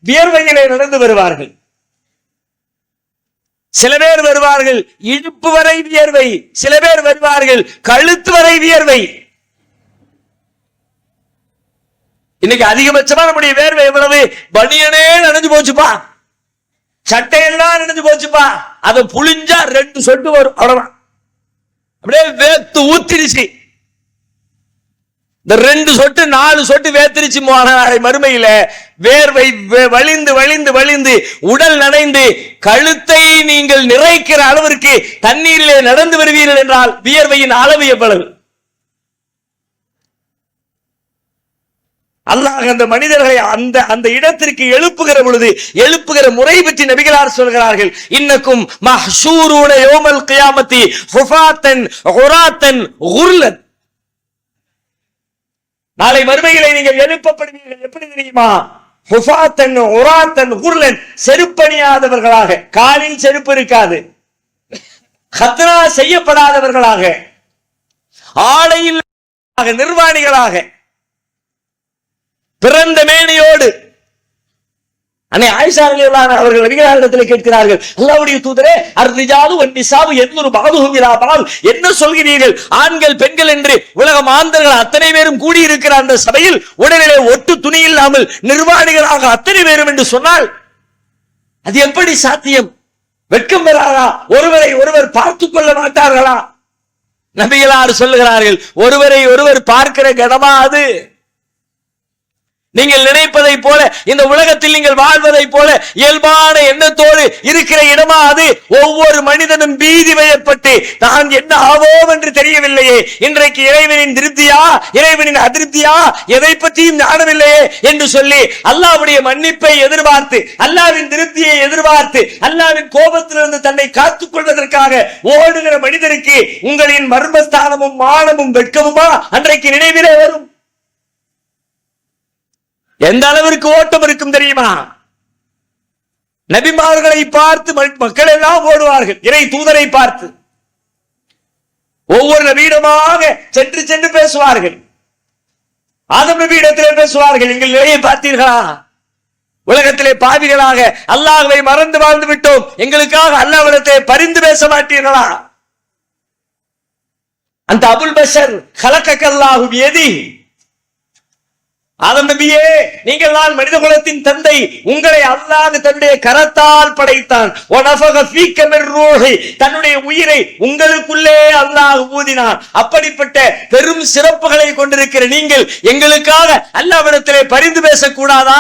வியர்வையிலே நடந்து வருவார்கள். சில பேர் வருவார்கள் இடுப்பு வரை வியர்வை, சில பேர் வருவார்கள் கழுத்து வரை வியர்வை. இன்னைக்கு அதிகபட்சமா நம்முடைய வேர்வை எவ்வளவு? பனியனே நனைஞ்சு போச்சுப்பா, சட்டையெல்லாம் நனைஞ்சு போச்சுப்பா, அதை புளிஞ்சா 2 சொட்டு வரும், அவ்வளவுதான். அப்படியே வேத்து ஊத்திருச்சு. இந்த 2 சொட்டு 4 சொட்டு வேத்திருச்சு மறுமையில வேர்வை வழிந்து வழிந்து வழிந்து உடல் நனைந்து கழுத்தை நீங்கள் நிறைக்கிற அளவிற்கு தண்ணீரிலே நடந்து வருவீர்கள் என்றால் வியர்வையின் அளவு எவ்வளவு? அல்லாஹ் அந்த மனிதர்களை அந்த இடத்திற்கு எழுப்புகிற பொழுது எழுப்புகிற முறை பற்றி நபிகளார் சொல்கிறார்கள். இன்னக்கும் மஹ்ஷூரூன யௌமல் கியாமத்தி ஹுஃபாத்தன் உராத்தன் குர்லன். நாளை மறுமையிலே நீங்கள் எழுப்பப்படுவீர்கள். எப்படி தெரியுமா? ஹுஃபாத்தன் உராத்தன் குர்லன், செருப்பணியாதவர்களாக, காலில் செருப்பு இருக்காது, கத்ரா செய்யப்படாதவர்களாக, ஆடையில் நிர்வாணிகளாக, பிறந்த மேனியோடு. அன்னை ஆயிஷா ரலியல்லாஹு அன்ஹா அவர்கள் நபிகளிடத்தில் கேட்கிறார்கள், அல்லாஹ்வுடைய தூதரே, அர்ரிஜாலு வன்னிசாவு யன்துரு பஅதுஹும் இலா பஅத், என்ன சொல்கிறீர்கள்? ஆண்கள் பெண்கள் என்று உலக மாந்தர்கள் அத்தனை பேரும் கூடி இருக்கிற அந்த சபையில் உடலிலே ஒட்டு துணி இல்லாமல் நிர்வாணிகளாக அத்தனை பேரும் என்று சொன்னால் அது எப்படி சாத்தியம்? வெட்கம் பெறாதா? ஒருவரை ஒருவர் பார்த்துக் கொள்ள மாட்டார்களா? நபிகளார் சொல்லுகிறார்கள், ஒருவரை ஒருவர் பார்க்கிற கடமா அது? நீங்கள் நினைப்பதை போல, இந்த உலகத்தில் நீங்கள் வாழ்வதை போல இயல்பான எண்ணத்தோடு இருக்கிற இடமா அது? ஒவ்வொரு மனிதனும் பீதி வயப்பட்டு தான் என்ன ஆவோம் என்று தெரியவில்லையே, இன்றைக்கு இறைவனின் திருப்தியா இறைவனின் அதிருப்தியா எதை பற்றியும் ஞானமில்லையே என்று சொல்லி அல்லாஹ்வுடைய மன்னிப்பை எதிர்பார்த்து, அல்லாஹ்வின் திருப்தியை எதிர்பார்த்து, அல்லாஹ்வின் கோபத்திலிருந்து தன்னை காத்துக் கொள்வதற்காக ஓடுகிற மனிதருக்கு உங்களின் மர்மஸ்தானமும் மானமும் வெட்கமுமா அன்றைக்கு நினைவிலே வரும்? எந்த அளவிற்கு ஓட்டம் இருக்கும் தெரியுமா? நபிமார்களை பார்த்து மக்கள் எல்லாம் ஓடுவார்கள், இறை தூதரை பார்த்து ஒவ்வொரு நபியிடமாக சென்று சென்று பேசுவார்கள். ஆதம் நபியிடத்திலே பேசுவார்கள், எங்கள் நிலையை பார்த்தீர்களா? உலகத்திலே பாவிகளாக அல்லாஹ்வை மறந்து வாழ்ந்து விட்டோம், எங்களுக்காக அல்லாஹ்விடத்திலே பரிந்து பேச மாட்டீர்களா? அந்த அபுல் பஷர் கலக்கல்லாஹு பியதி, ஆதம் நபியே, நீங்கள் தான் மனித குலத்தின் தந்தை, உங்களை அல்லாஹ் தன்னுடைய கரத்தால் படைத்தான். தன்னுடைய உயிரை உங்களுக்குள்ளே அல்லாஹ் ஊதினான். அப்படிப்பட்ட பெரும் சிறப்புகளை கொண்டிருக்கிற நீங்கள் எங்களுக்காக அல்லாஹ்விடத்திலே பரிந்து பேசக்கூடாதா?